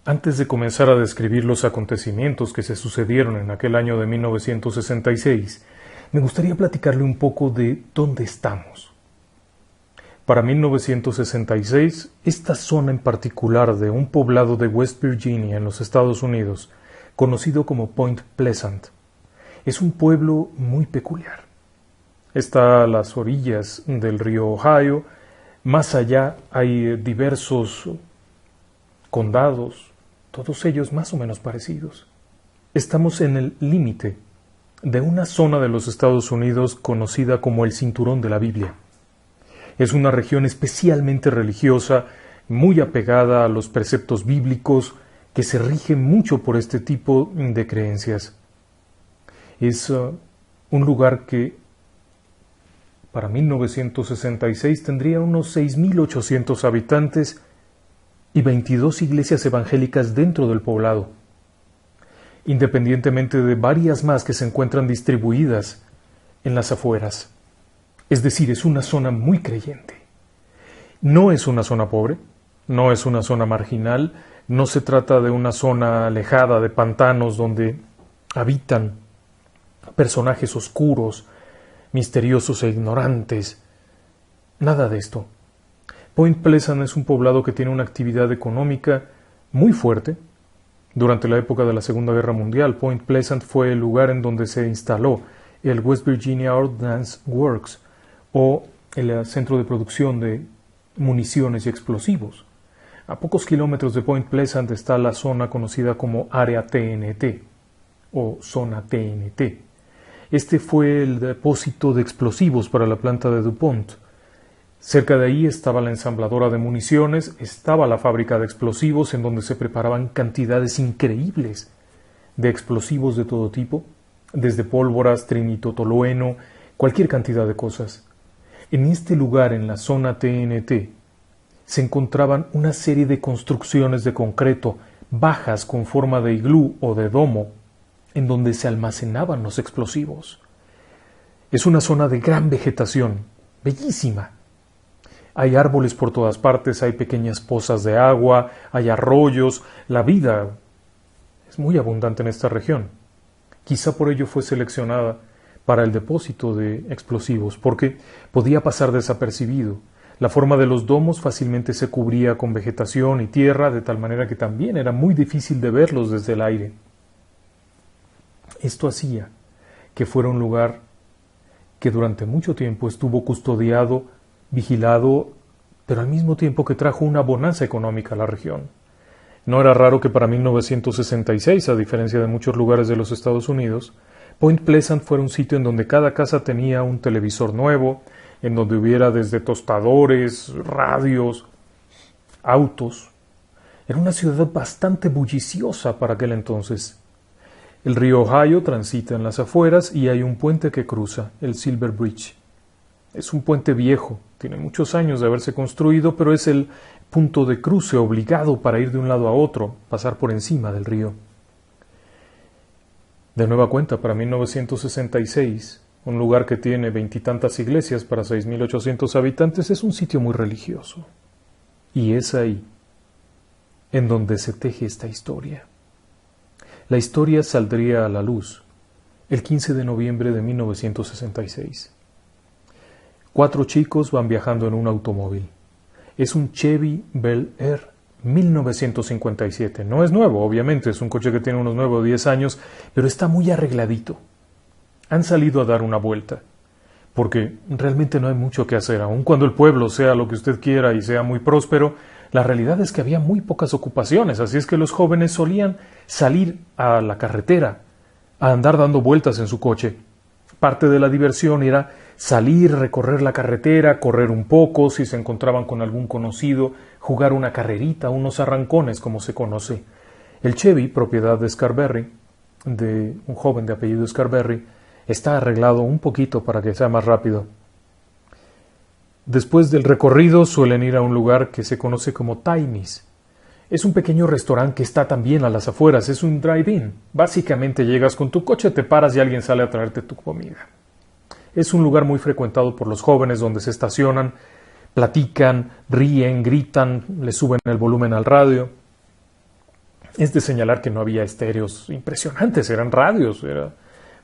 Antes de comenzar a describir los acontecimientos que se sucedieron en aquel año de 1966, me gustaría platicarle un poco de dónde estamos. Para 1966, esta zona en particular de un poblado de West Virginia en los Estados Unidos, conocido como Point Pleasant, es un pueblo muy peculiar. Está a las orillas del río Ohio. Más allá hay diversos condados, todos ellos más o menos parecidos. Estamos en el límite de una zona de los Estados Unidos conocida como el Cinturón de la Biblia. Es una región especialmente religiosa, muy apegada a los preceptos bíblicos, que se rige mucho por este tipo de creencias. Es un lugar que para 1966 tendría unos 6.800 habitantes y 22 iglesias evangélicas dentro del poblado, independientemente de varias más que se encuentran distribuidas en las afueras. Es decir, es una zona muy creyente. No es una zona pobre, no es una zona marginal, no se trata de una zona alejada de pantanos donde habitan personajes oscuros, misteriosos e ignorantes. Nada de esto. Point Pleasant es un poblado que tiene una actividad económica muy fuerte. Durante la época de la Segunda Guerra Mundial, Point Pleasant fue el lugar en donde se instaló el West Virginia Ordnance Works, o el centro de producción de municiones y explosivos. A pocos kilómetros de Point Pleasant está la zona conocida como Área TNT, o Zona TNT. Este fue el depósito de explosivos para la planta de DuPont. Cerca de ahí estaba la ensambladora de municiones, estaba la fábrica de explosivos en donde se preparaban cantidades increíbles de explosivos de todo tipo, desde pólvoras, trinitotolueno, cualquier cantidad de cosas. En este lugar, en la zona TNT, se encontraban una serie de construcciones de concreto bajas con forma de iglú o de domo, en donde se almacenaban los explosivos. Es una zona de gran vegetación, bellísima. Hay árboles por todas partes, hay pequeñas pozas de agua, hay arroyos. La vida es muy abundante en esta región. Quizá por ello fue seleccionada para el depósito de explosivos, porque podía pasar desapercibido. La forma de los domos fácilmente se cubría con vegetación y tierra, de tal manera que también era muy difícil de verlos desde el aire. Esto hacía que fuera un lugar que durante mucho tiempo estuvo custodiado, vigilado, pero al mismo tiempo que trajo una bonanza económica a la región. No era raro que para 1966, a diferencia de muchos lugares de los Estados Unidos, Point Pleasant fuera un sitio en donde cada casa tenía un televisor nuevo, en donde hubiera desde tostadores, radios, autos. Era una ciudad bastante bulliciosa para aquel entonces. El río Ohio transita en las afueras y hay un puente que cruza, el Silver Bridge. Es un puente viejo, tiene muchos años de haberse construido, pero es el punto de cruce obligado para ir de un lado a otro, pasar por encima del río. De nueva cuenta, para 1966, un lugar que tiene 20 y tantas iglesias para 6.800 habitantes es un sitio muy religioso. Y es ahí en donde se teje esta historia. La historia saldría a la luz el 15 de noviembre de 1966. 4 chicos van viajando en un automóvil. Es un Chevy Bel Air 1957. No es nuevo, obviamente, es un coche que tiene unos 9 o 10 años, pero está muy arregladito. Han salido a dar una vuelta, porque realmente no hay mucho que hacer. Aun cuando el pueblo sea lo que usted quiera y sea muy próspero, la realidad es que había muy pocas ocupaciones, así es que los jóvenes solían salir a la carretera, a andar dando vueltas en su coche. Parte de la diversión era salir, recorrer la carretera, correr un poco, si se encontraban con algún conocido, jugar una carrerita, unos arrancones, como se conoce. El Chevy, propiedad de Scarberry, de un joven de apellido Scarberry, está arreglado un poquito para que sea más rápido. Después del recorrido suelen ir a un lugar que se conoce como Tiny's. Es un pequeño restaurante que está también a las afueras, es un drive-in. Básicamente llegas con tu coche, te paras y alguien sale a traerte tu comida. Es un lugar muy frecuentado por los jóvenes donde se estacionan, platican, ríen, gritan, le suben el volumen al radio. Es de señalar que no había estéreos impresionantes, eran radios, era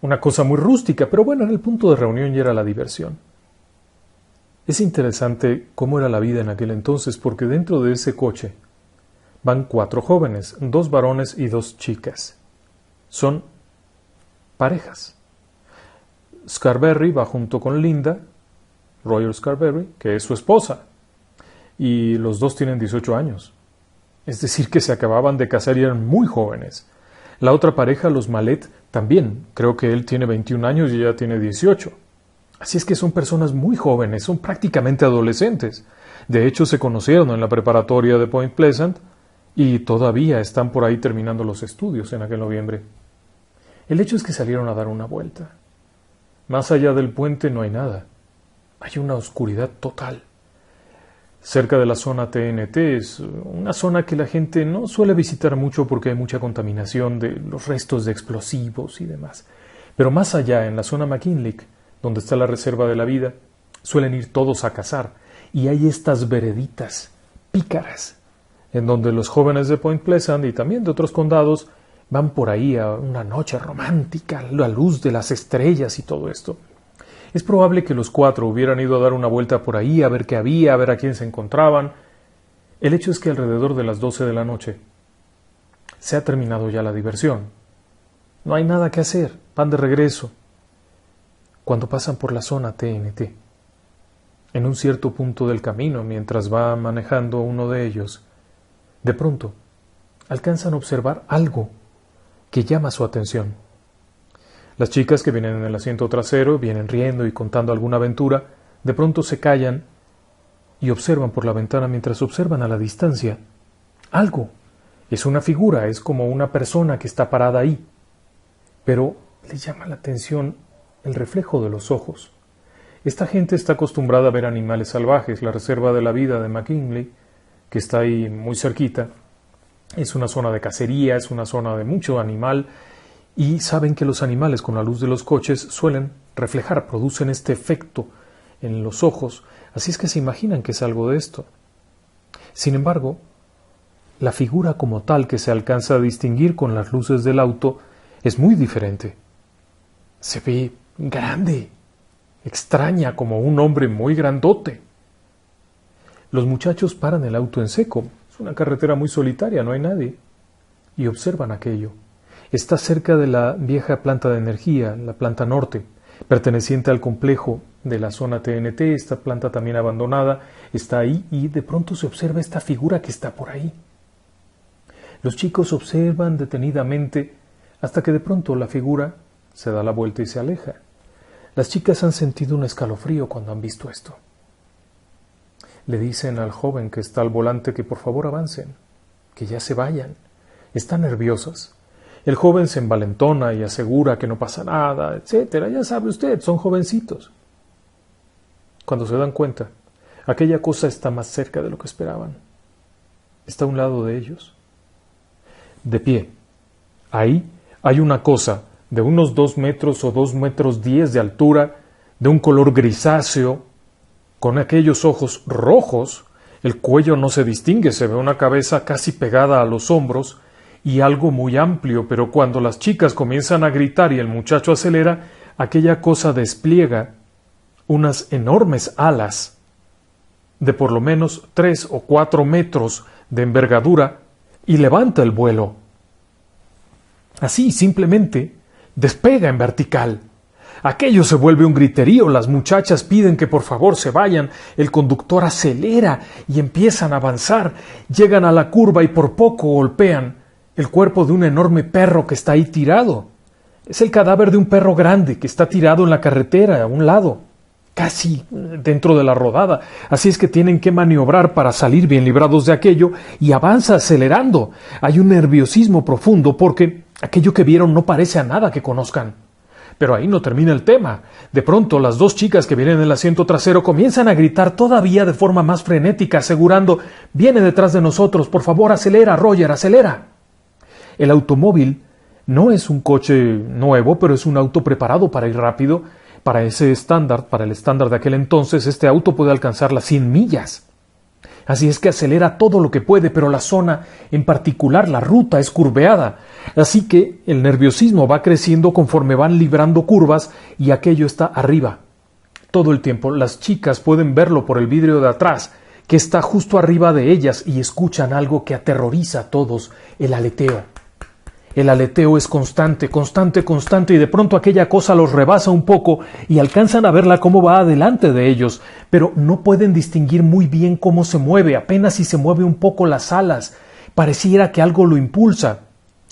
una cosa muy rústica, pero bueno, era el punto de reunión y era la diversión. Es interesante cómo era la vida en aquel entonces, porque dentro de ese coche van 4 jóvenes, 2 varones y 2 chicas. Son parejas. Scarberry va junto con Linda, Roger Scarberry, que es su esposa, y los dos tienen 18 años. Es decir, que se acababan de casar y eran muy jóvenes. La otra pareja, los Mallet, también. Creo que él tiene 21 años y ella tiene 18. Así es que son personas muy jóvenes, son prácticamente adolescentes. De hecho, se conocieron en la preparatoria de Point Pleasant y todavía están por ahí terminando los estudios en aquel noviembre. El hecho es que salieron a dar una vuelta. Más allá del puente no hay nada. Hay una oscuridad total. Cerca de la zona TNT es una zona que la gente no suele visitar mucho porque hay mucha contaminación de los restos de explosivos y demás. Pero más allá, en la zona McKinley, donde está la reserva de la vida, suelen ir todos a cazar. Y hay estas vereditas pícaras, en donde los jóvenes de Point Pleasant y también de otros condados van por ahí a una noche romántica, la luz de las estrellas y todo esto. Es probable que los 4 hubieran ido a dar una vuelta por ahí, a ver qué había, a ver a quién se encontraban. El hecho es que alrededor de las 12 de la noche se ha terminado ya la diversión. No hay nada que hacer, van de regreso. Cuando pasan por la zona TNT, en un cierto punto del camino, mientras va manejando uno de ellos, de pronto alcanzan a observar algo que llama su atención. Las chicas que vienen en el asiento trasero, vienen riendo y contando alguna aventura, de pronto se callan y observan por la ventana mientras observan a la distancia algo. Es una figura, es como una persona que está parada ahí. Pero les llama la atención el reflejo de los ojos. Esta gente está acostumbrada a ver animales salvajes. La reserva de la vida de McKinley, que está ahí muy cerquita, es una zona de cacería, es una zona de mucho animal, y saben que los animales con la luz de los coches suelen reflejar, producen este efecto en los ojos, así es que se imaginan que es algo de esto. Sin embargo, la figura como tal que se alcanza a distinguir con las luces del auto es muy diferente. Se ve grande, extraña, como un hombre muy grandote. Los muchachos paran el auto en seco, es una carretera muy solitaria, no hay nadie, y observan aquello. Está cerca de la vieja planta de energía, la planta norte, perteneciente al complejo de la zona TNT. Esta planta también abandonada está ahí y de pronto se observa esta figura que está por ahí. Los chicos observan detenidamente hasta que de pronto la figura se da la vuelta y se aleja. Las chicas han sentido un escalofrío cuando han visto esto. Le dicen al joven que está al volante que por favor avancen, que ya se vayan. Están nerviosas. El joven se envalentona y asegura que no pasa nada, etcétera. Ya sabe usted, son jovencitos. Cuando se dan cuenta, aquella cosa está más cerca de lo que esperaban. Está a un lado de ellos. De pie. Ahí hay una cosa de unos 2 metros o 2 metros 10 de altura, de un color grisáceo, con aquellos ojos rojos. El cuello no se distingue, se ve una cabeza casi pegada a los hombros, y algo muy amplio, pero cuando las chicas comienzan a gritar y el muchacho acelera, aquella cosa despliega unas enormes alas de por lo menos 3 o 4 metros de envergadura y levanta el vuelo. Así, simplemente, despega en vertical. Aquello se vuelve un griterío, las muchachas piden que por favor se vayan, el conductor acelera y empiezan a avanzar, llegan a la curva y por poco golpean el cuerpo de un enorme perro que está ahí tirado. Es el cadáver de un perro grande que está tirado en la carretera a un lado, casi dentro de la rodada. Así es que tienen que maniobrar para salir bien librados de aquello y avanza acelerando. Hay un nerviosismo profundo porque aquello que vieron no parece a nada que conozcan. Pero ahí no termina el tema. De pronto las 2 chicas que vienen en el asiento trasero comienzan a gritar todavía de forma más frenética, asegurando: «Viene detrás de nosotros, por favor, acelera, Roger, acelera». El automóvil no es un coche nuevo, pero es un auto preparado para ir rápido. Para ese estándar, para el estándar de aquel entonces, este auto puede alcanzar las 100 millas. Así es que acelera todo lo que puede, pero la zona, en particular la ruta, es curveada. Así que el nerviosismo va creciendo conforme van librando curvas y aquello está arriba. Todo el tiempo las chicas pueden verlo por el vidrio de atrás, que está justo arriba de ellas, y escuchan algo que aterroriza a todos: el aleteo. El aleteo es constante, constante, constante, y de pronto aquella cosa los rebasa un poco y alcanzan a verla cómo va adelante de ellos, pero no pueden distinguir muy bien cómo se mueve, apenas si se mueve un poco las alas. Pareciera que algo lo impulsa,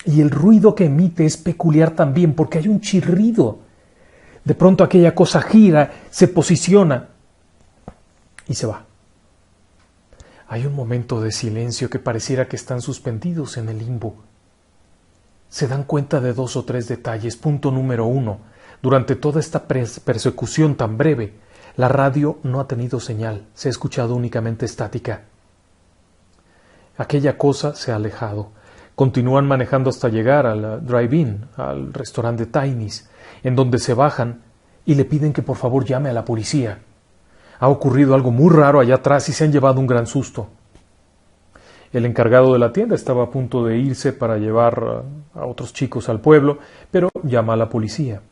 y el ruido que emite es peculiar también, porque hay un chirrido. De pronto aquella cosa gira, se posiciona y se va. Hay un momento de silencio que pareciera que están suspendidos en el limbo. Se dan cuenta de 2 o 3 detalles. Punto número 1. Durante toda esta persecución tan breve, la radio no ha tenido señal, se ha escuchado únicamente estática. Aquella cosa se ha alejado. Continúan manejando hasta llegar al drive-in, al restaurante Tiny's, en donde se bajan y le piden que por favor llame a la policía. Ha ocurrido algo muy raro allá atrás y se han llevado un gran susto. El encargado de la tienda estaba a punto de irse para llevar a otros chicos al pueblo, pero llama a la policía.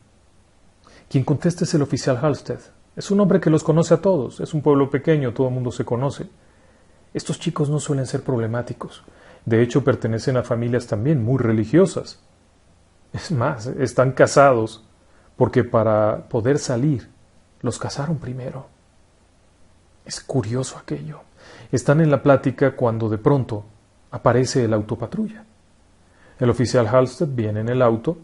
Quien contesta es el oficial Halstead. Es un hombre que los conoce a todos. Es un pueblo pequeño, todo el mundo se conoce. Estos chicos no suelen ser problemáticos. De hecho, pertenecen a familias también muy religiosas. Es más, están casados porque para poder salir los casaron primero. Es curioso aquello. Están en la plática cuando de pronto aparece el autopatrulla. El oficial Halstead viene en el auto,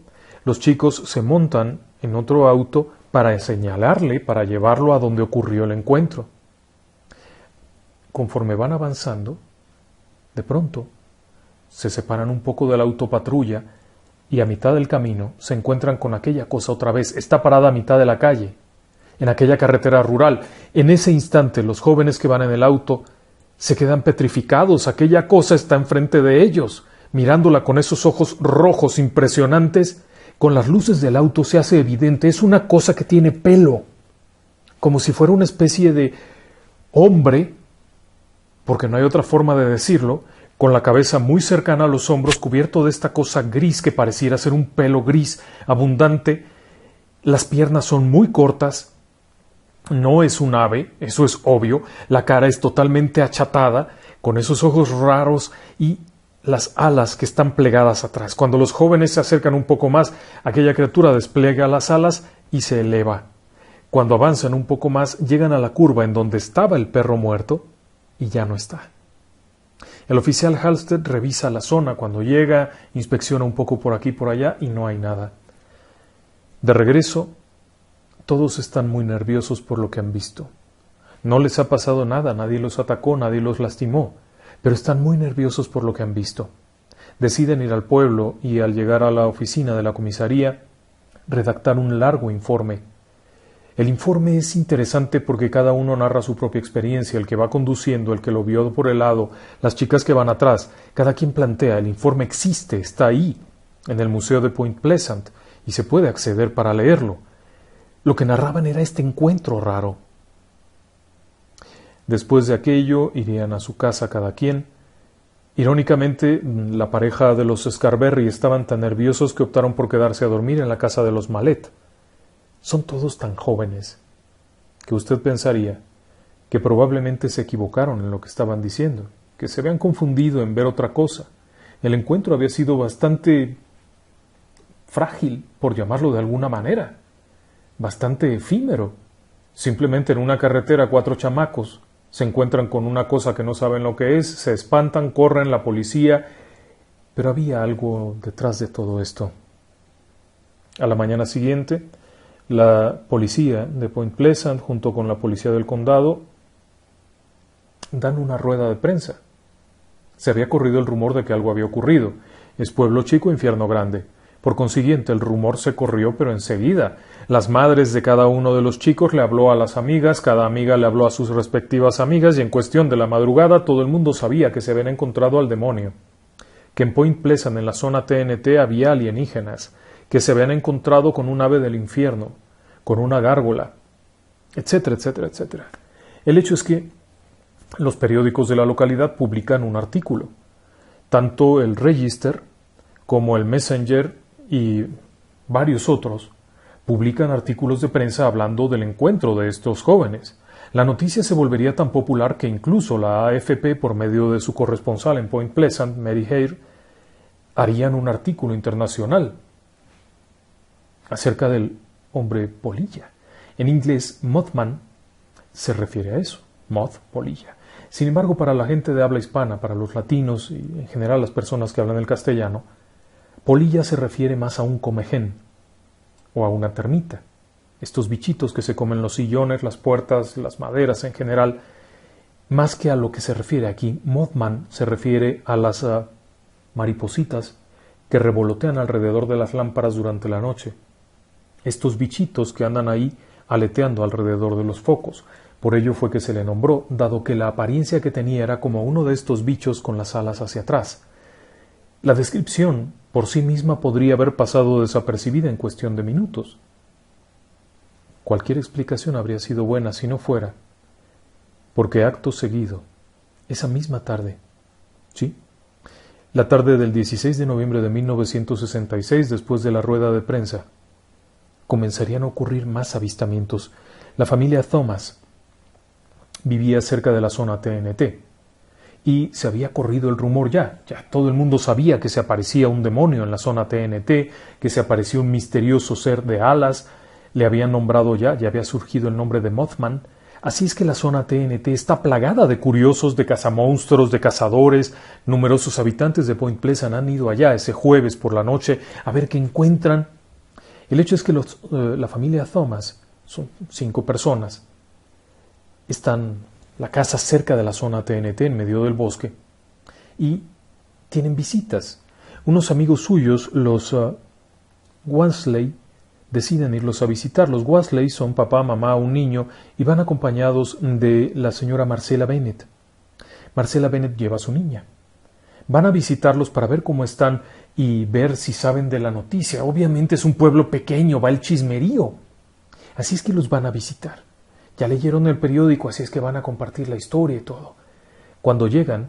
los chicos se montan en otro auto para señalarle, para llevarlo a donde ocurrió el encuentro. Conforme van avanzando, de pronto se separan un poco de la autopatrulla y a mitad del camino se encuentran con aquella cosa otra vez. Está parada a mitad de la calle, en aquella carretera rural. En ese instante los jóvenes que van en el auto se quedan petrificados. Aquella cosa está enfrente de ellos, mirándola con esos ojos rojos impresionantes. Con las luces del auto se hace evidente, es una cosa que tiene pelo, como si fuera una especie de hombre, porque no hay otra forma de decirlo, con la cabeza muy cercana a los hombros, cubierto de esta cosa gris que pareciera ser un pelo gris abundante. Las piernas son muy cortas. No es un ave, eso es obvio. La cara es totalmente achatada, con esos ojos raros y las alas que están plegadas atrás. Cuando los jóvenes se acercan un poco más, aquella criatura despliega las alas y se eleva. Cuando avanzan un poco más, llegan a la curva en donde estaba el perro muerto y ya no está. El oficial Halstead revisa la zona. Cuando llega, inspecciona un poco por aquí y por allá y no hay nada. De regreso, todos están muy nerviosos por lo que han visto. No les ha pasado nada, nadie los atacó, nadie los lastimó, pero están muy nerviosos por lo que han visto. Deciden ir al pueblo y al llegar a la oficina de la comisaría, redactar un largo informe. El informe es interesante porque cada uno narra su propia experiencia, el que va conduciendo, el que lo vio por el lado, las chicas que van atrás, cada quien plantea, el informe existe, está ahí, en el Museo de Point Pleasant, y se puede acceder para leerlo. Lo que narraban era este encuentro raro. Después de aquello, irían a su casa cada quien. Irónicamente, la pareja de los Scarberry estaban tan nerviosos que optaron por quedarse a dormir en la casa de los Mallet. Son todos tan jóvenes que usted pensaría que probablemente se equivocaron en lo que estaban diciendo, que se habían confundido en ver otra cosa. El encuentro había sido bastante frágil, por llamarlo de alguna manera, bastante efímero. Simplemente en una carretera 4 chamacos se encuentran con una cosa que no saben lo que es, se espantan, corren, la policía, pero había algo detrás de todo esto. A la mañana siguiente, la policía de Point Pleasant, junto con la policía del condado, dan una rueda de prensa. Se había corrido el rumor de que algo había ocurrido. Es pueblo chico, infierno grande. Por consiguiente, el rumor se corrió, pero enseguida. Las madres de cada uno de los chicos le habló a las amigas, cada amiga le habló a sus respectivas amigas, y en cuestión de la madrugada todo el mundo sabía que se habían encontrado al demonio, que en Point Pleasant, en la zona TNT, había alienígenas, que se habían encontrado con un ave del infierno, con una gárgola, etcétera, etcétera, etcétera. El hecho es que Los periódicos de la localidad publican un artículo. Tanto el Register como el Messenger y varios otros publican artículos de prensa hablando del encuentro de estos jóvenes. La noticia se volvería tan popular que incluso la AFP, por medio de su corresponsal en Point Pleasant, Mary Hare, harían un artículo internacional acerca del hombre polilla. En inglés, Mothman se refiere a eso, moth, polilla. Sin embargo, para la gente de habla hispana, para los latinos y en general las personas que hablan el castellano, polilla se refiere más a un comején o a una termita. Estos bichitos que se comen los sillones, las puertas, las maderas en general, más que a lo que se refiere aquí. Mothman se refiere a las maripositas que revolotean alrededor de las lámparas durante la noche. Estos bichitos que andan ahí aleteando alrededor de los focos. Por ello fue que se le nombró, dado que la apariencia que tenía era como uno de estos bichos con las alas hacia atrás. La descripción por sí misma podría haber pasado desapercibida en cuestión de minutos. Cualquier explicación habría sido buena si no fuera, porque acto seguido, esa misma tarde, ¿sí?, la tarde del 16 de noviembre de 1966, después de la rueda de prensa, comenzarían a ocurrir más avistamientos. La familia Thomas vivía cerca de la zona TNT y se había corrido el rumor ya todo el mundo sabía que se aparecía un demonio en la zona TNT, que se aparecía un misterioso ser de alas, le habían nombrado ya había surgido el nombre de Mothman. Así es que la zona TNT está plagada de curiosos, de cazamonstruos, de cazadores. Numerosos habitantes de Point Pleasant han ido allá ese jueves por la noche a ver qué encuentran. El hecho es que la familia Thomas, son 5 personas, están la casa cerca de la zona TNT, en medio del bosque, y tienen visitas. Unos amigos suyos, los Wansley, deciden irlos a visitar. Los Wansley son papá, mamá, un niño, y van acompañados de la señora Marcella Bennett. Marcella Bennett lleva a su niña. Van a visitarlos para ver cómo están y ver si saben de la noticia. Obviamente es un pueblo pequeño, va el chismerío. Así es que los van a visitar. Ya leyeron el periódico, así es que van a compartir la historia y todo. Cuando llegan,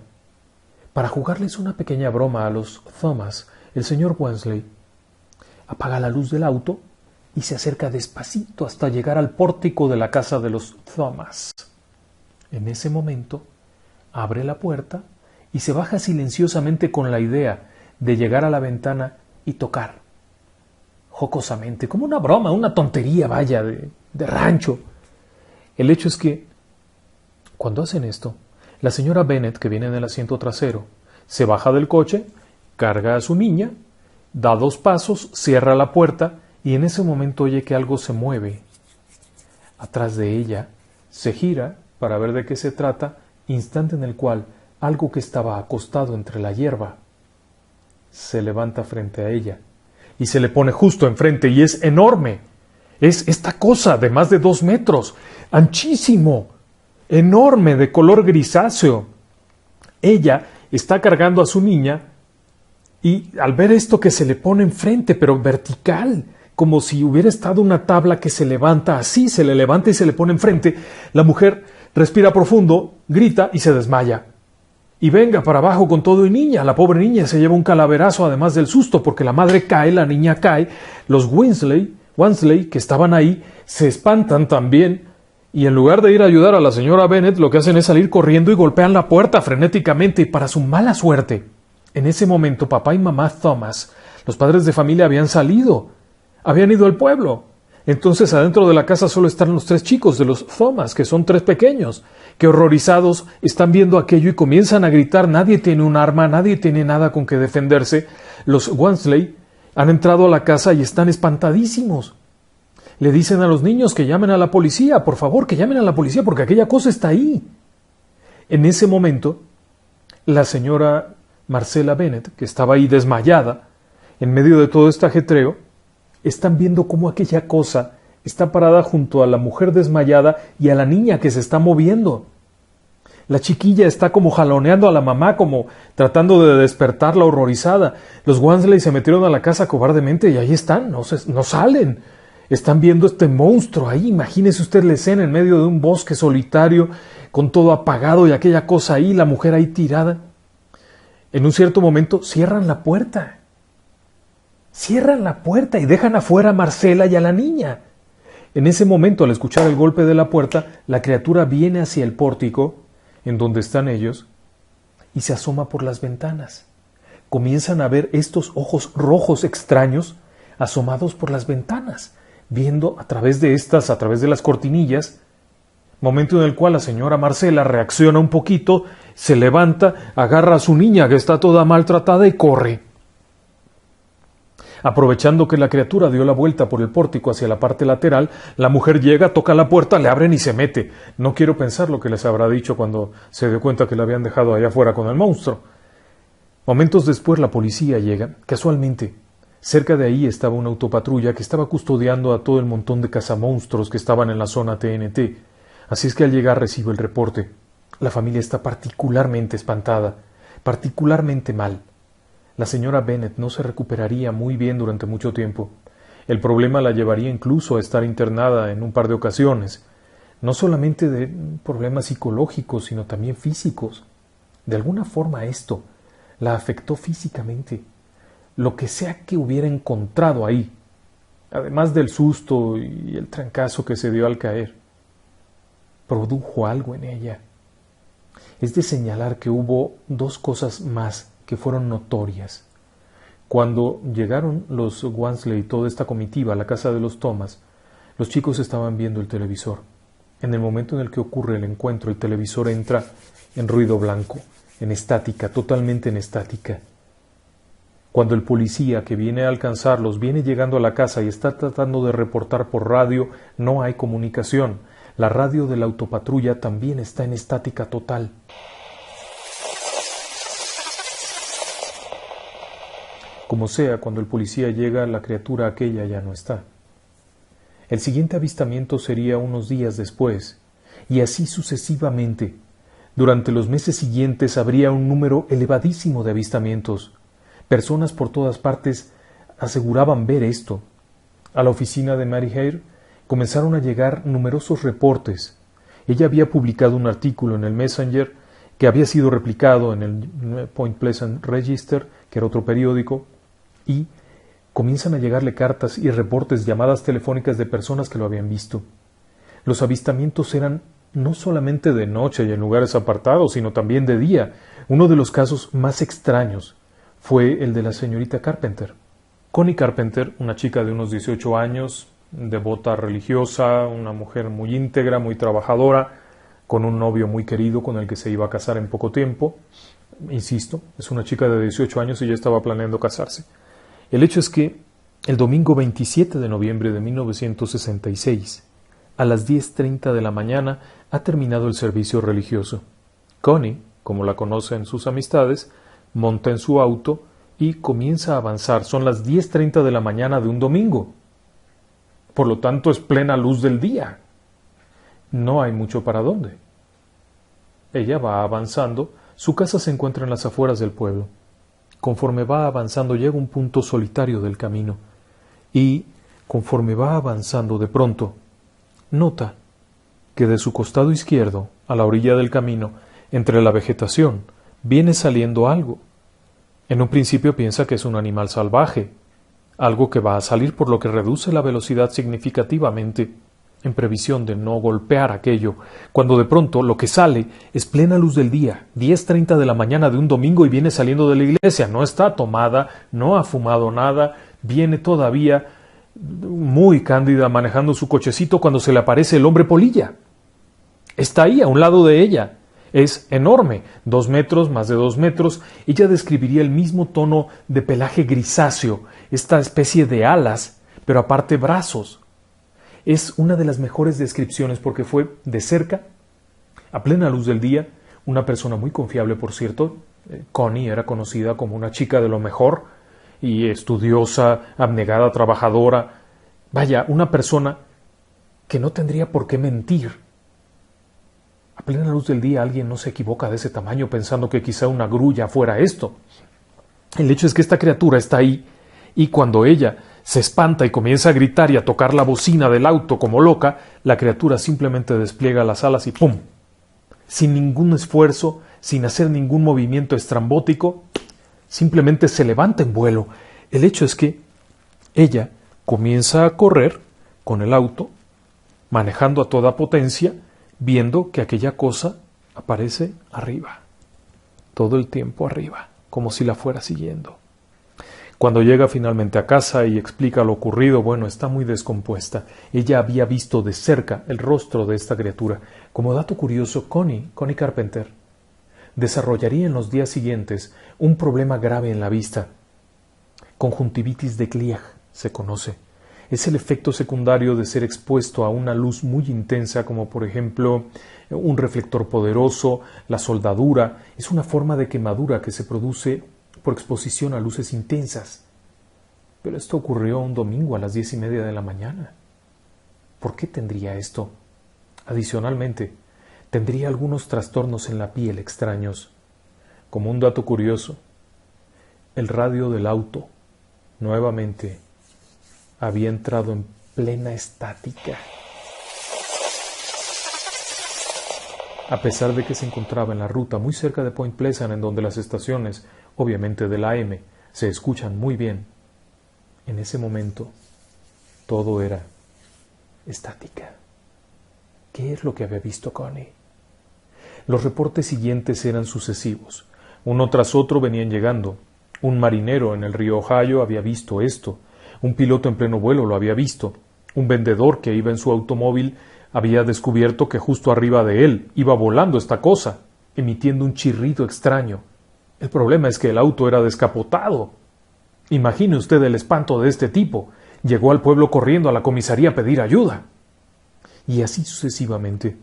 para jugarles una pequeña broma a los Thomas, el señor Wansley apaga la luz del auto y se acerca despacito hasta llegar al pórtico de la casa de los Thomas. En ese momento, abre la puerta y se baja silenciosamente con la idea de llegar a la ventana y tocar. Jocosamente, como una broma, una tontería, vaya, de rancho. El hecho es que, cuando hacen esto, la señora Bennett, que viene en el asiento trasero, se baja del coche, carga a su niña, da 2 pasos, cierra la puerta y en ese momento oye que algo se mueve. Atrás de ella, se gira para ver de qué se trata, instante en el cual algo que estaba acostado entre la hierba se levanta frente a ella y se le pone justo enfrente y es enorme. Es esta cosa de más de 2 metros, anchísimo, enorme, de color grisáceo. Ella está cargando a su niña y al ver esto que se le pone enfrente, pero vertical, como si hubiera estado una tabla que se levanta así, se le levanta y se le pone enfrente, la mujer respira profundo, grita y se desmaya. Y venga para abajo con todo y niña. La pobre niña se lleva un calaverazo además del susto, porque la madre cae, la niña cae. Los Wansley, que estaban ahí, se espantan también, y en lugar de ir a ayudar a la señora Bennett, lo que hacen es salir corriendo y golpean la puerta frenéticamente, y para su mala suerte, en ese momento papá y mamá Thomas, los padres de familia, habían salido, habían ido al pueblo. Entonces adentro de la casa solo están los 3 chicos de los Thomas, que son 3 pequeños, que horrorizados están viendo aquello y comienzan a gritar. Nadie tiene un arma, nadie tiene nada con que defenderse. Los Wansley han entrado a la casa y están espantadísimos. Le dicen a los niños que llamen a la policía, por favor, que llamen a la policía, porque aquella cosa está ahí. En ese momento, la señora Marcella Bennett, que estaba ahí desmayada, en medio de todo este ajetreo, están viendo cómo aquella cosa está parada junto a la mujer desmayada y a la niña que se está moviendo. La chiquilla está como jaloneando a la mamá, como tratando de despertarla horrorizada. Los Wansley se metieron a la casa cobardemente y ahí están, no salen. Están viendo este monstruo ahí. Imagínese usted la escena en medio de un bosque solitario, con todo apagado y aquella cosa ahí, la mujer ahí tirada. En un cierto momento cierran la puerta. Cierran la puerta y dejan afuera a Marcela y a la niña. En ese momento, al escuchar el golpe de la puerta, la criatura viene hacia el pórtico, en donde están ellos, y se asoma por las ventanas. Comienzan a ver estos ojos rojos extraños asomados por las ventanas, viendo a través de las cortinillas, momento en el cual la señora Marcela reacciona un poquito, se levanta, agarra a su niña que está toda maltratada y corre. Aprovechando que la criatura dio la vuelta por el pórtico hacia la parte lateral, la mujer llega, toca la puerta, le abren y se mete. No quiero pensar lo que les habrá dicho cuando se dio cuenta que la habían dejado allá afuera con el monstruo. Momentos después la policía llega. Casualmente, cerca de ahí estaba una autopatrulla que estaba custodiando a todo el montón de cazamonstruos que estaban en la zona TNT. Así es que al llegar recibe el reporte. La familia está particularmente espantada, particularmente mal. La señora Bennett no se recuperaría muy bien durante mucho tiempo. El problema la llevaría incluso a estar internada en un par de ocasiones, no solamente de problemas psicológicos, sino también físicos. De alguna forma esto la afectó físicamente. Lo que sea que hubiera encontrado ahí, además del susto y el trancazo que se dio al caer, produjo algo en ella. Es de señalar que hubo dos cosas más que fueron notorias. Cuando llegaron los Wansley y toda esta comitiva a la casa de los Thomas, los chicos estaban viendo el televisor. En el momento en el que ocurre el encuentro, el televisor entra en ruido blanco, en estática, totalmente en estática. Cuando el policía que viene a alcanzarlos viene llegando a la casa y está tratando de reportar por radio, no hay comunicación. La radio de la autopatrulla también está en estática total. Como sea, cuando el policía llega, la criatura aquella ya no está. El siguiente avistamiento sería unos días después, y así sucesivamente. Durante los meses siguientes habría un número elevadísimo de avistamientos. Personas por todas partes aseguraban ver esto. A la oficina de Mary Hare comenzaron a llegar numerosos reportes. Ella había publicado un artículo en el Messenger que había sido replicado en el Point Pleasant Register, que era otro periódico, y comienzan a llegarle cartas y reportes, llamadas telefónicas de personas que lo habían visto. Los avistamientos eran no solamente de noche y en lugares apartados, sino también de día. Uno de los casos más extraños fue el de la señorita Carpenter. Connie Carpenter, una chica de unos 18 años, devota religiosa, una mujer muy íntegra, muy trabajadora, con un novio muy querido con el que se iba a casar en poco tiempo. Insisto, es una chica de 18 años y ya estaba planeando casarse. El hecho es que el domingo 27 de noviembre de 1966, a las 10:30 de la mañana, ha terminado el servicio religioso. Connie, como la conocen sus amistades, monta en su auto y comienza a avanzar. Son las 10:30 de la mañana de un domingo. Por lo tanto, es plena luz del día. No hay mucho para dónde. Ella va avanzando. Su casa se encuentra en las afueras del pueblo. Conforme va avanzando, llega a un punto solitario del camino. Y, conforme va avanzando, de pronto, nota que de su costado izquierdo, a la orilla del camino, entre la vegetación, viene saliendo algo. En un principio piensa que es un animal salvaje, algo que va a salir, por lo que reduce la velocidad significativamente, en previsión de no golpear aquello, cuando de pronto lo que sale es plena luz del día, 10:30 de la mañana de un domingo, y viene saliendo de la iglesia. No está tomada, no ha fumado nada, viene todavía muy cándida manejando su cochecito cuando se le aparece el hombre polilla. Está ahí, a un lado de ella. Es enorme, 2 metros, más de 2 metros. Ella describiría el mismo tono de pelaje grisáceo, esta especie de alas, pero aparte brazos. Es una de las mejores descripciones porque fue de cerca, a plena luz del día, una persona muy confiable, por cierto. Connie era conocida como una chica de lo mejor, y estudiosa, abnegada, trabajadora. Vaya, una persona que no tendría por qué mentir. A plena luz del día alguien no se equivoca de ese tamaño pensando que quizá una grulla fuera esto. El hecho es que esta criatura está ahí, y cuando ella se espanta y comienza a gritar y a tocar la bocina del auto como loca, la criatura simplemente despliega las alas y ¡pum! Sin ningún esfuerzo, sin hacer ningún movimiento estrambótico, simplemente se levanta en vuelo. El hecho es que ella comienza a correr con el auto, manejando a toda potencia, viendo que aquella cosa aparece arriba, todo el tiempo arriba, como si la fuera siguiendo. Cuando llega finalmente a casa y explica lo ocurrido, bueno, está muy descompuesta. Ella había visto de cerca el rostro de esta criatura. Como dato curioso, Connie Carpenter, desarrollaría en los días siguientes un problema grave en la vista. Conjuntivitis de Glieg se conoce. Es el efecto secundario de ser expuesto a una luz muy intensa, como por ejemplo un reflector poderoso, la soldadura. Es una forma de quemadura que se produce por exposición a luces intensas. Pero esto ocurrió un domingo a las 10:30 de la mañana. ¿Por qué tendría esto? Adicionalmente, tendría algunos trastornos en la piel extraños. Como un dato curioso, el radio del auto, nuevamente, había entrado en plena estática. A pesar de que se encontraba en la ruta muy cerca de Point Pleasant, en donde las estaciones, obviamente del AM, se escuchan muy bien, en ese momento todo era estática. ¿Qué es lo que había visto Connie? Los reportes siguientes eran sucesivos. Uno tras otro venían llegando. Un marinero en el río Ohio había visto esto. Un piloto en pleno vuelo lo había visto. Un vendedor que iba en su automóvil había descubierto que justo arriba de él iba volando esta cosa, emitiendo un chirrido extraño. El problema es que el auto era descapotado. Imagine usted el espanto de este tipo. Llegó al pueblo corriendo a la comisaría a pedir ayuda. Y así sucesivamente.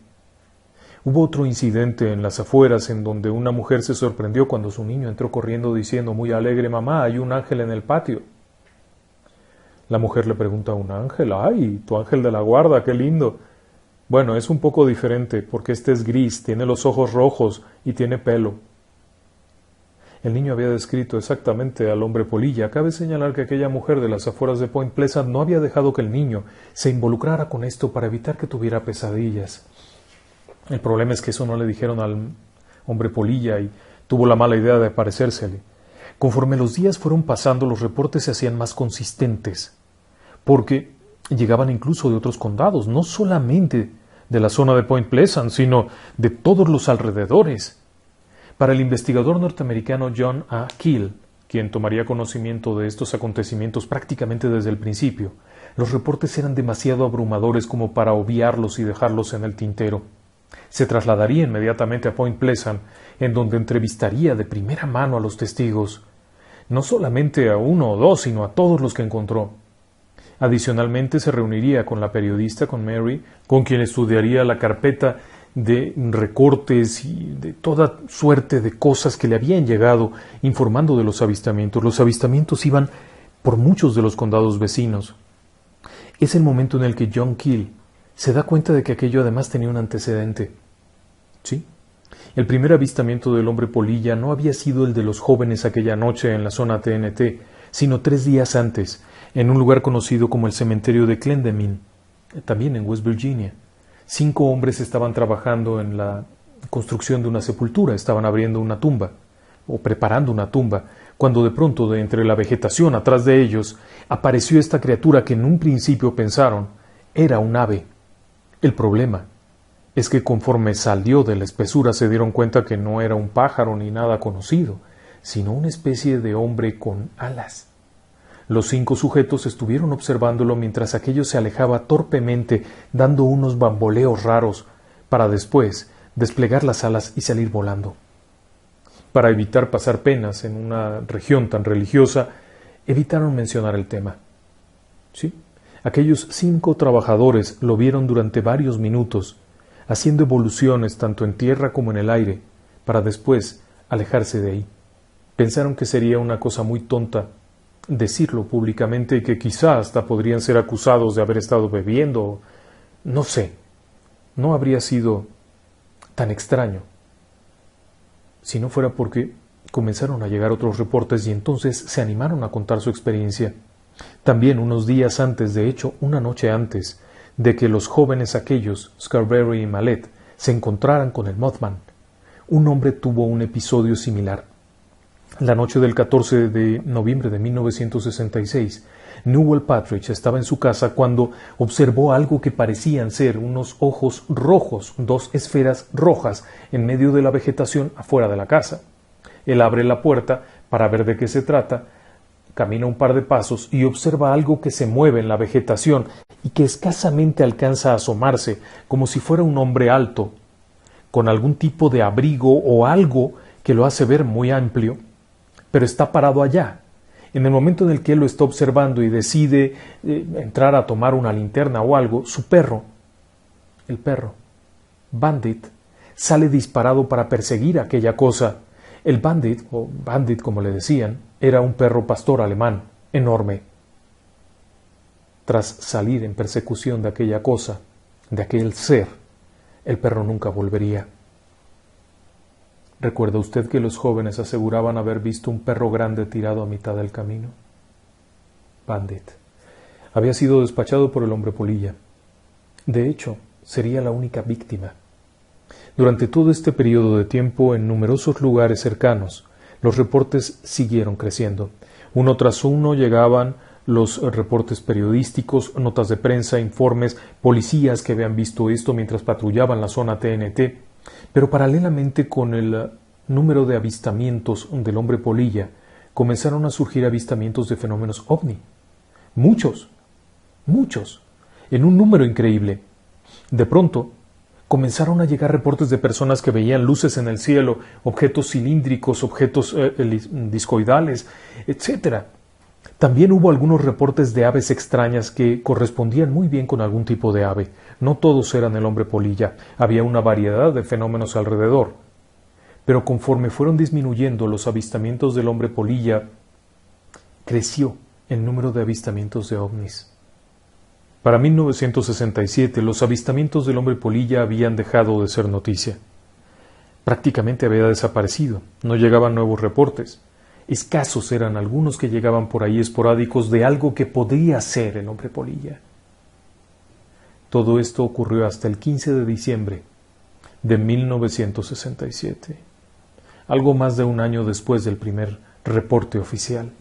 Hubo otro incidente en las afueras en donde una mujer se sorprendió cuando su niño entró corriendo diciendo muy alegre: «Mamá, hay un ángel en el patio». La mujer le pregunta: «¿Un ángel? ¡Ay, tu ángel de la guarda, qué lindo!». Bueno, es un poco diferente porque este es gris, tiene los ojos rojos y tiene pelo. El niño había descrito exactamente al hombre polilla. Cabe señalar que aquella mujer de las afueras de Point Pleasant no había dejado que el niño se involucrara con esto para evitar que tuviera pesadillas. El problema es que eso no le dijeron al hombre polilla y tuvo la mala idea de parecérsele. Conforme los días fueron pasando, los reportes se hacían más consistentes, porque llegaban incluso de otros condados, no solamente de la zona de Point Pleasant, sino de todos los alrededores. Para el investigador norteamericano John A. Keel, quien tomaría conocimiento de estos acontecimientos prácticamente desde el principio, los reportes eran demasiado abrumadores como para obviarlos y dejarlos en el tintero. Se trasladaría inmediatamente a Point Pleasant, en donde entrevistaría de primera mano a los testigos, no solamente a uno o dos, sino a todos los que encontró. Adicionalmente se reuniría con la periodista, con Mary, con quien estudiaría la carpeta de recortes y de toda suerte de cosas que le habían llegado informando de los avistamientos. Los avistamientos iban por muchos de los condados vecinos. Es el momento en el que John Keel se da cuenta de que aquello además tenía un antecedente. ¿Sí? El primer avistamiento del hombre polilla no había sido el de los jóvenes aquella noche en la zona TNT, sino 3 días antes, en un lugar conocido como el cementerio de Clendenin, también en West Virginia. 5 hombres estaban trabajando en la construcción de una sepultura, estaban abriendo una tumba, o preparando una tumba, cuando de pronto, de entre la vegetación atrás de ellos, apareció esta criatura que en un principio pensaron era un ave. El problema es que conforme salió de la espesura se dieron cuenta que no era un pájaro ni nada conocido, sino una especie de hombre con alas. Los 5 sujetos estuvieron observándolo mientras aquello se alejaba torpemente, dando unos bamboleos raros, para después desplegar las alas y salir volando. Para evitar pasar penas en una región tan religiosa, evitaron mencionar el tema. ¿Sí? Aquellos 5 trabajadores lo vieron durante varios minutos, haciendo evoluciones tanto en tierra como en el aire, para después alejarse de ahí. Pensaron que sería una cosa muy tonta decirlo públicamente y que quizá hasta podrían ser acusados de haber estado bebiendo. No sé, no habría sido tan extraño si no fuera porque comenzaron a llegar otros reportes y entonces se animaron a contar su experiencia. También unos días antes, de hecho, una noche antes de que los jóvenes aquellos, Scarberry y Mallet, se encontraran con el Mothman, un hombre tuvo un episodio similar. La noche del 14 de noviembre de 1966, Newell Partridge estaba en su casa cuando observó algo que parecían ser unos ojos rojos, dos esferas rojas en medio de la vegetación afuera de la casa. Él abre la puerta para ver de qué se trata, camina un par de pasos y observa algo que se mueve en la vegetación y que escasamente alcanza a asomarse, como si fuera un hombre alto, con algún tipo de abrigo o algo que lo hace ver muy amplio, pero está parado allá. En el momento en el que él lo está observando y decide entrar a tomar una linterna o algo, su perro, el perro, Bandit, sale disparado para perseguir aquella cosa. El Bandit, o Bandit como le decían, era un perro pastor alemán, enorme. Tras salir en persecución de aquella cosa, de aquel ser, el perro nunca volvería. ¿Recuerda usted que los jóvenes aseguraban haber visto un perro grande tirado a mitad del camino? Bandit había sido despachado por el hombre polilla. De hecho, sería la única víctima. Durante todo este periodo de tiempo, en numerosos lugares cercanos, los reportes siguieron creciendo. Uno tras uno llegaban los reportes periodísticos, notas de prensa, informes, policías que habían visto esto mientras patrullaban la zona TNT. Pero paralelamente con el número de avistamientos del hombre polilla, comenzaron a surgir avistamientos de fenómenos ovni. Muchos, en un número increíble. De pronto, comenzaron a llegar reportes de personas que veían luces en el cielo, objetos cilíndricos, objetos discoidales, etc. También hubo algunos reportes de aves extrañas que correspondían muy bien con algún tipo de ave. No todos eran el hombre polilla, había una variedad de fenómenos alrededor. Pero conforme fueron disminuyendo los avistamientos del hombre polilla, creció el número de avistamientos de ovnis. Para 1967, los avistamientos del hombre polilla habían dejado de ser noticia. Prácticamente había desaparecido, no llegaban nuevos reportes. Escasos eran algunos que llegaban por ahí esporádicos de algo que podría ser el hombre polilla. Todo esto ocurrió hasta el 15 de diciembre de 1967, algo más de un año después del primer reporte oficial,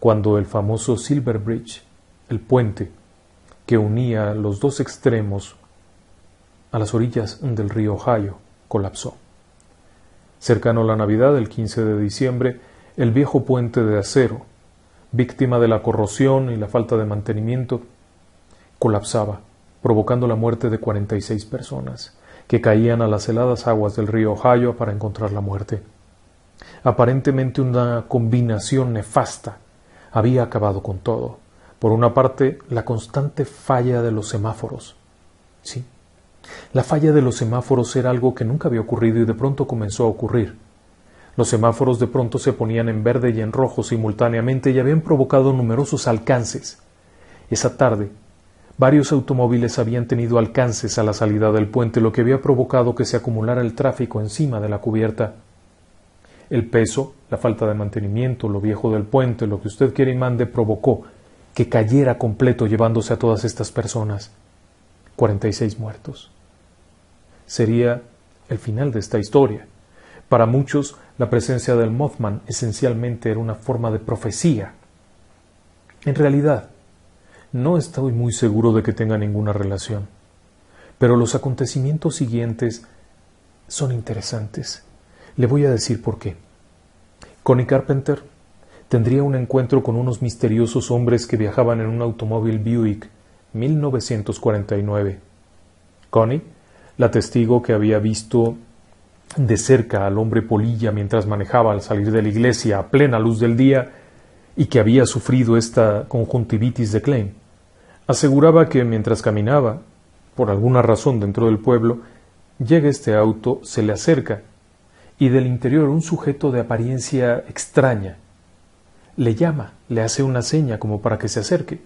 cuando el famoso Silver Bridge, el puente que unía los dos extremos a las orillas del río Ohio, colapsó. Cercano a la Navidad, el 15 de diciembre, el viejo puente de acero, víctima de la corrosión y la falta de mantenimiento, colapsaba, provocando la muerte de 46 personas, que caían a las heladas aguas del río Ohio para encontrar la muerte. Aparentemente una combinación nefasta había acabado con todo. Por una parte, la constante falla de los semáforos. Sí, la falla de los semáforos era algo que nunca había ocurrido y de pronto comenzó a ocurrir. Los semáforos de pronto se ponían en verde y en rojo simultáneamente y habían provocado numerosos alcances. Esa tarde, varios automóviles habían tenido alcances a la salida del puente, lo que había provocado que se acumulara el tráfico encima de la cubierta. El peso, la falta de mantenimiento, lo viejo del puente, lo que usted quiere y mande, provocó que cayera completo llevándose a todas estas personas. 46 muertos. Sería el final de esta historia. Para muchos, la presencia del Mothman esencialmente era una forma de profecía. En realidad, no estoy muy seguro de que tenga ninguna relación, pero los acontecimientos siguientes son interesantes. Le voy a decir por qué. Connie Carpenter tendría un encuentro con unos misteriosos hombres que viajaban en un automóvil Buick 1949. Connie, la testigo que había visto de cerca al hombre polilla mientras manejaba al salir de la iglesia a plena luz del día y que había sufrido esta conjuntivitis de Klein, aseguraba que mientras caminaba, por alguna razón dentro del pueblo, llega este auto, se le acerca y del interior un sujeto de apariencia extraña le llama, le hace una seña como para que se acerque.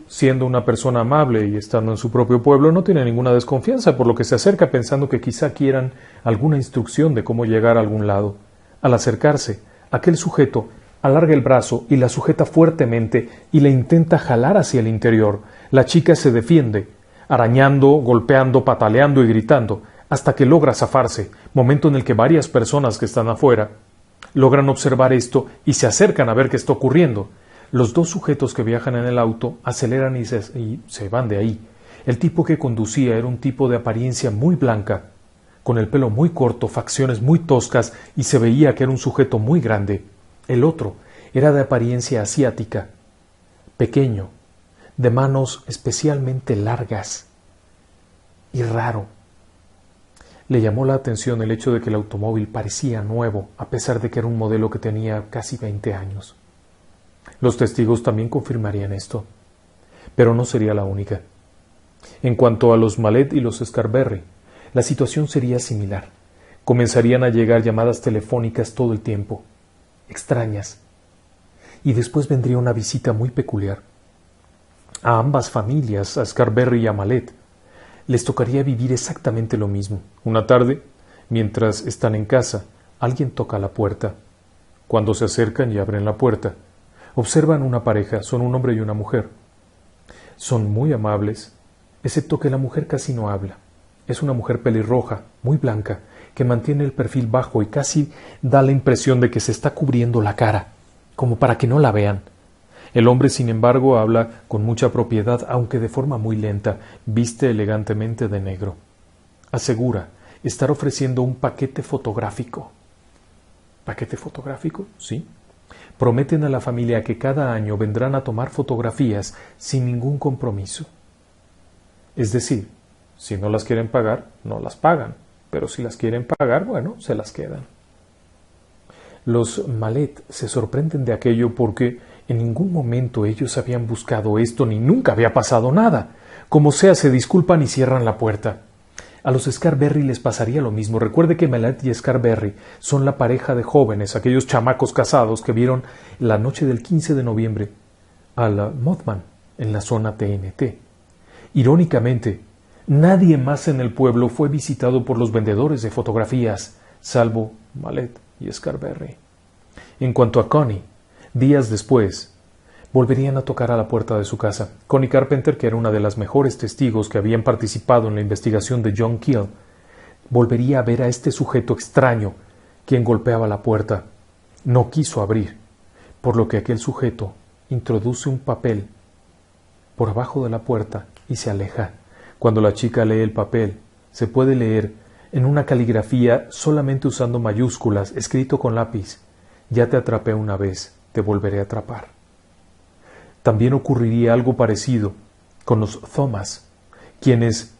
Siendo una persona amable y estando en su propio pueblo, no tiene ninguna desconfianza, por lo que se acerca pensando que quizá quieran alguna instrucción de cómo llegar a algún lado. Al acercarse, aquel sujeto alarga el brazo y la sujeta fuertemente y la intenta jalar hacia el interior. La chica se defiende, arañando, golpeando, pataleando y gritando, hasta que logra zafarse, momento en el que varias personas que están afuera logran observar esto y se acercan a ver qué está ocurriendo. Los dos sujetos que viajan en el auto aceleran y se van de ahí. El tipo que conducía era un tipo de apariencia muy blanca, con el pelo muy corto, facciones muy toscas y se veía que era un sujeto muy grande. El otro era de apariencia asiática, pequeño, de manos especialmente largas y raro. Le llamó la atención el hecho de que el automóvil parecía nuevo, a pesar de que era un modelo que tenía casi 20 años. Los testigos también confirmarían esto, pero no sería la única. En cuanto a los Mallet y los Scarberry, la situación sería similar. Comenzarían a llegar llamadas telefónicas todo el tiempo, extrañas, y después vendría una visita muy peculiar. A ambas familias, a Scarberry y a Mallet, les tocaría vivir exactamente lo mismo. Una tarde, mientras están en casa, alguien toca la puerta. Cuando se acercan y abren la puerta, observan una pareja, son un hombre y una mujer. Son muy amables, excepto que la mujer casi no habla. Es una mujer pelirroja, muy blanca, que mantiene el perfil bajo y casi da la impresión de que se está cubriendo la cara, como para que no la vean. El hombre, sin embargo, habla con mucha propiedad, aunque de forma muy lenta, viste elegantemente de negro. Asegura estar ofreciendo un paquete fotográfico. ¿Paquete fotográfico? Sí. Prometen a la familia que cada año vendrán a tomar fotografías sin ningún compromiso. Es decir, si no las quieren pagar, no las pagan, pero si las quieren pagar, bueno, se las quedan. Los Mallet se sorprenden de aquello porque en ningún momento ellos habían buscado esto ni nunca había pasado nada. Como sea, se disculpan y cierran la puerta. A los Scarberry les pasaría lo mismo. Recuerde que Mallet y Scarberry son la pareja de jóvenes, aquellos chamacos casados que vieron la noche del 15 de noviembre al Mothman en la zona TNT. Irónicamente, nadie más en el pueblo fue visitado por los vendedores de fotografías, salvo Mallet y Scarberry. En cuanto a Connie, días después, volverían a tocar a la puerta de su casa. Connie Carpenter, que era una de las mejores testigos que habían participado en la investigación de John Keel, volvería a ver a este sujeto extraño quien golpeaba la puerta. No quiso abrir, por lo que aquel sujeto introduce un papel por abajo de la puerta y se aleja. Cuando la chica lee el papel, se puede leer en una caligrafía solamente usando mayúsculas, escrito con lápiz: ya te atrapé una vez, te volveré a atrapar. También ocurriría algo parecido con los Thomas, quienes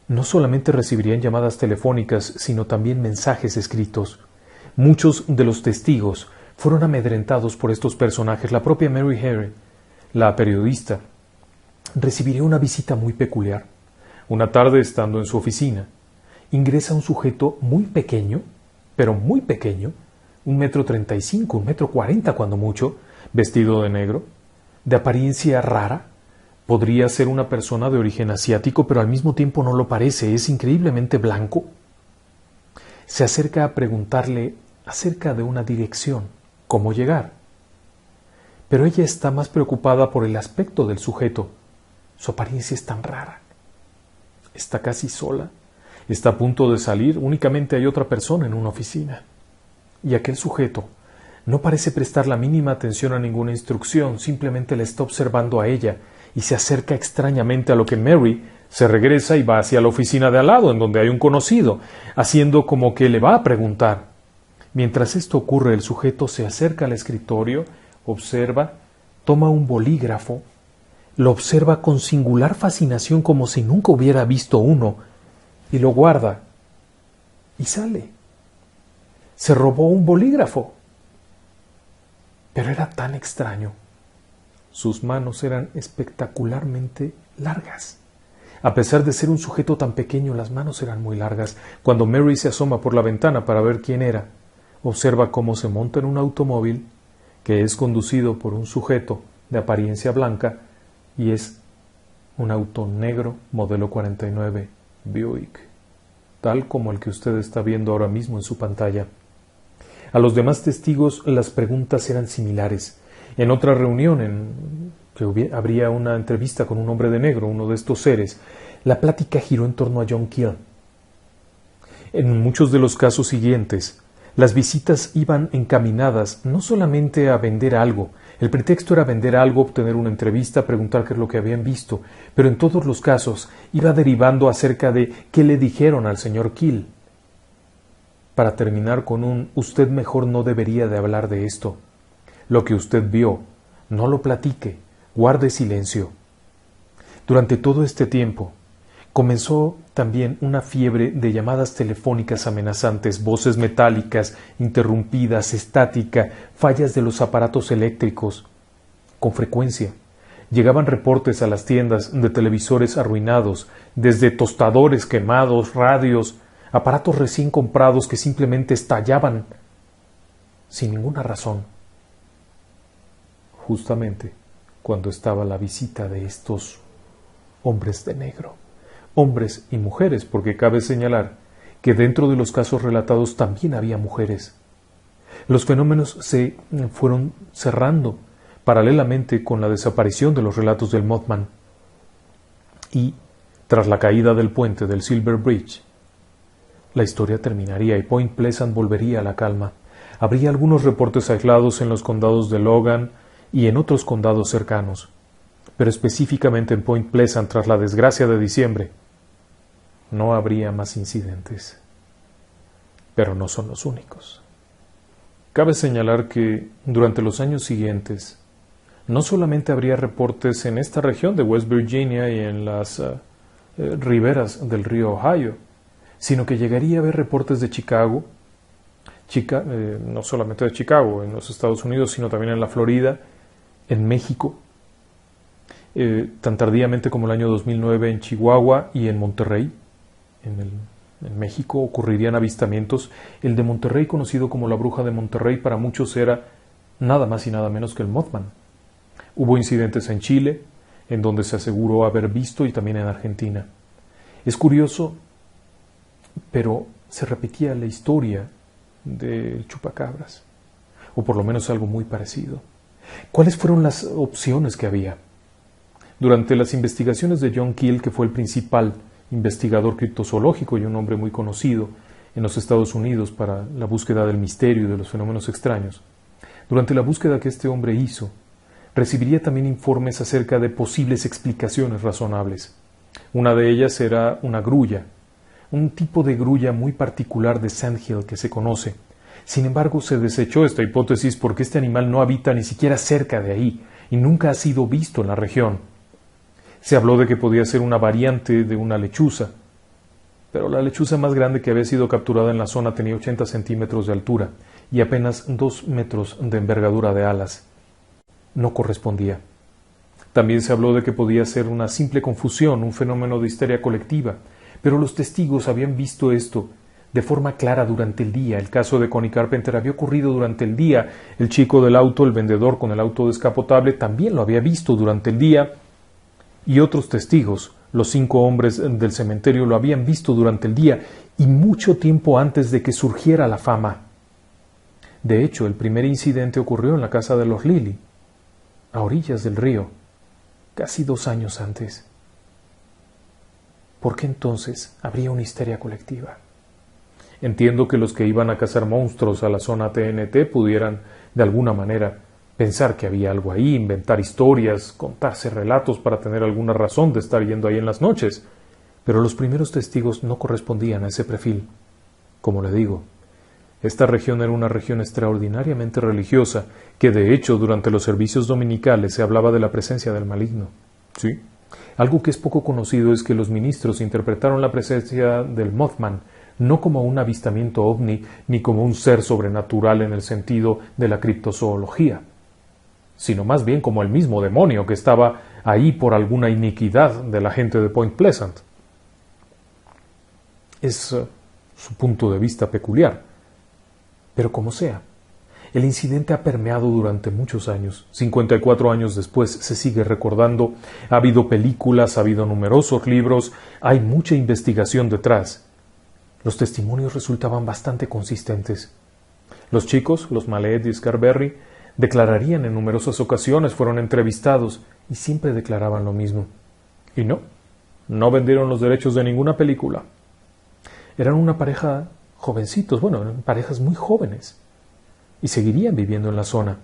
no solamente recibirían llamadas telefónicas, sino también mensajes escritos. Muchos de los testigos fueron amedrentados por estos personajes. La propia Mary Harry, la periodista, recibiría una visita muy peculiar. Una tarde, estando en su oficina, ingresa un sujeto muy pequeño, pero muy pequeño, 1,35 m, 1,40 m cuando mucho, vestido de negro, de apariencia rara. Podría ser una persona de origen asiático, pero al mismo tiempo no lo parece, es increíblemente blanco. Se acerca a preguntarle acerca de una dirección, cómo llegar. Pero ella está más preocupada por el aspecto del sujeto. Su apariencia es tan rara. Está casi sola. Está a punto de salir, únicamente hay otra persona en una oficina. Y aquel sujeto no parece prestar la mínima atención a ninguna instrucción, simplemente le está observando a ella y se acerca extrañamente, a lo que Mary se regresa y va hacia la oficina de al lado, en donde hay un conocido, haciendo como que le va a preguntar. Mientras esto ocurre, el sujeto se acerca al escritorio, observa, toma un bolígrafo, lo observa con singular fascinación como si nunca hubiera visto uno, y lo guarda y sale. Se robó un bolígrafo. Pero era tan extraño. Sus manos eran espectacularmente largas. A pesar de ser un sujeto tan pequeño, las manos eran muy largas. Cuando Mary se asoma por la ventana para ver quién era, observa cómo se monta en un automóvil que es conducido por un sujeto de apariencia blanca y es un auto negro modelo 49 Buick, tal como el que usted está viendo ahora mismo en su pantalla. A los demás testigos las preguntas eran similares. En otra reunión, habría una entrevista con un hombre de negro, uno de estos seres, la plática giró en torno a John Keel. En muchos de los casos siguientes, las visitas iban encaminadas no solamente a vender algo, el pretexto era vender algo, obtener una entrevista, preguntar qué es lo que habían visto, pero en todos los casos iba derivando acerca de qué le dijeron al señor Keel. Para terminar con un usted mejor no debería de hablar de esto. Lo que usted vio, no lo platique, guarde silencio. Durante todo este tiempo, comenzó también una fiebre de llamadas telefónicas amenazantes, voces metálicas, interrumpidas, estática, fallas de los aparatos eléctricos. Con frecuencia, llegaban reportes a las tiendas de televisores arruinados, desde tostadores quemados, radios, aparatos recién comprados que simplemente estallaban sin ninguna razón. Justamente cuando estaba la visita de estos hombres de negro. Hombres y mujeres, porque cabe señalar que dentro de los casos relatados también había mujeres. Los fenómenos se fueron cerrando paralelamente con la desaparición de los relatos del Mothman. Y, tras la caída del puente del Silver Bridge, la historia terminaría y Point Pleasant volvería a la calma. Habría algunos reportes aislados en los condados de Logan y en otros condados cercanos, pero específicamente en Point Pleasant, tras la desgracia de diciembre, no habría más incidentes. Pero no son los únicos. Cabe señalar que durante los años siguientes, no solamente habría reportes en esta región de West Virginia y en las riberas del río Ohio, sino que llegaría a haber reportes de Chicago, no solamente de Chicago, en los Estados Unidos, sino también en la Florida, en México, tan tardíamente como el año 2009 en Chihuahua y en Monterrey. En México ocurrirían avistamientos. El de Monterrey, conocido como la Bruja de Monterrey, para muchos era nada más y nada menos que el Mothman. Hubo incidentes en Chile, en donde se aseguró haber visto, y también en Argentina. Es curioso, pero se repetía la historia del chupacabras, o por lo menos algo muy parecido. ¿Cuáles fueron las opciones que había? Durante las investigaciones de John Keel, que fue el principal investigador criptozoológico y un hombre muy conocido en los Estados Unidos para la búsqueda del misterio y de los fenómenos extraños, durante la búsqueda que este hombre hizo, recibiría también informes acerca de posibles explicaciones razonables. Una de ellas era una grulla, un tipo de grulla muy particular de Sandhill que se conoce. Sin embargo, se desechó esta hipótesis porque este animal no habita ni siquiera cerca de ahí y nunca ha sido visto en la región. Se habló de que podía ser una variante de una lechuza, pero la lechuza más grande que había sido capturada en la zona tenía 80 centímetros de altura y apenas 2 metros de envergadura de alas. No correspondía. También se habló de que podía ser una simple confusión, un fenómeno de histeria colectiva, pero los testigos habían visto esto de forma clara durante el día. El caso de Connie Carpenter había ocurrido durante el día. El chico del auto, el vendedor con el auto descapotable, también lo había visto durante el día. Y otros testigos, los 5 hombres del cementerio, lo habían visto durante el día y mucho tiempo antes de que surgiera la fama. De hecho, el primer incidente ocurrió en la casa de los Lilly, a orillas del río, casi 2 años antes. ¿Por qué entonces habría una histeria colectiva? Entiendo que los que iban a cazar monstruos a la zona TNT pudieran, de alguna manera, pensar que había algo ahí, inventar historias, contarse relatos para tener alguna razón de estar yendo ahí en las noches. Pero los primeros testigos no correspondían a ese perfil. Como le digo, esta región era una región extraordinariamente religiosa, que de hecho durante los servicios dominicales se hablaba de la presencia del maligno. ¿Sí? Algo que es poco conocido es que los ministros interpretaron la presencia del Mothman no como un avistamiento ovni ni como un ser sobrenatural en el sentido de la criptozoología, sino más bien como el mismo demonio que estaba ahí por alguna iniquidad de la gente de Point Pleasant. Es su punto de vista peculiar. Pero como sea, el incidente ha permeado durante muchos años. 54 años después se sigue recordando. Ha habido películas, ha habido numerosos libros, hay mucha investigación detrás. Los testimonios resultaban bastante consistentes. Los chicos, los Mallet y Scarberry, declararían en numerosas ocasiones, fueron entrevistados y siempre declaraban lo mismo. Y no vendieron los derechos de ninguna película. Eran una pareja jovencitos, eran parejas muy jóvenes y seguirían viviendo en la zona.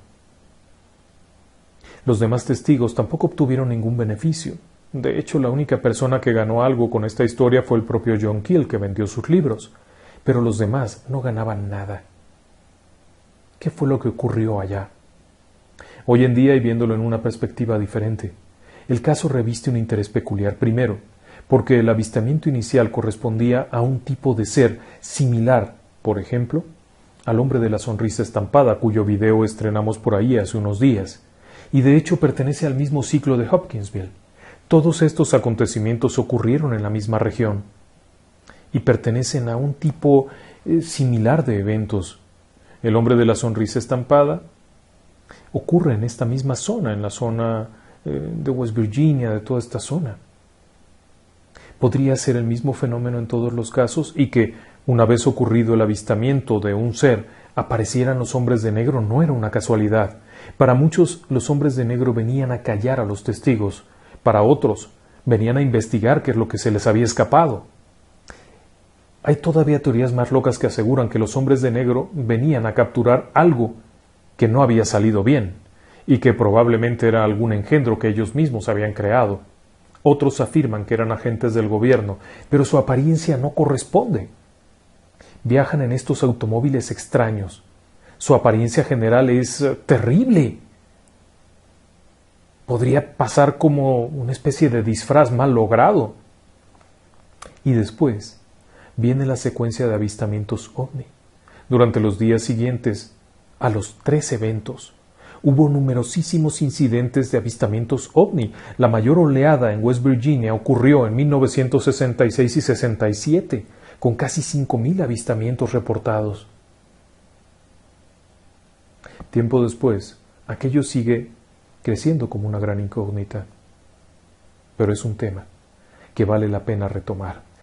Los demás testigos tampoco obtuvieron ningún beneficio. De hecho, la única persona que ganó algo con esta historia fue el propio John Keel, que vendió sus libros, pero los demás no ganaban nada. ¿Qué fue lo que ocurrió allá? Hoy en día, y viéndolo en una perspectiva diferente, el caso reviste un interés peculiar. Primero, porque el avistamiento inicial correspondía a un tipo de ser similar, por ejemplo, al hombre de la sonrisa estampada, cuyo video estrenamos por ahí hace unos días, y de hecho pertenece al mismo ciclo de Hopkinsville. Todos estos acontecimientos ocurrieron en la misma región y pertenecen a un tipo similar de eventos. El hombre de la sonrisa estampada ocurre en esta misma zona, en la zona de West Virginia, de toda esta zona. Podría ser el mismo fenómeno en todos los casos y que, una vez ocurrido el avistamiento de un ser, aparecieran los hombres de negro no era una casualidad. Para muchos, los hombres de negro venían a callar a los testigos. Para otros, venían a investigar qué es lo que se les había escapado. Hay todavía teorías más locas que aseguran que los hombres de negro venían a capturar algo que no había salido bien y que probablemente era algún engendro que ellos mismos habían creado. Otros afirman que eran agentes del gobierno, pero su apariencia no corresponde. Viajan en estos automóviles extraños. Su apariencia general es terrible. Podría pasar como una especie de disfraz mal logrado. Y después viene la secuencia de avistamientos ovni. Durante los días siguientes a los 3 eventos, hubo numerosísimos incidentes de avistamientos ovni. La mayor oleada en West Virginia ocurrió en 1966 y 67, con casi 5,000 avistamientos reportados. Tiempo después, aquello sigue creciendo como una gran incógnita, pero es un tema que vale la pena retomar.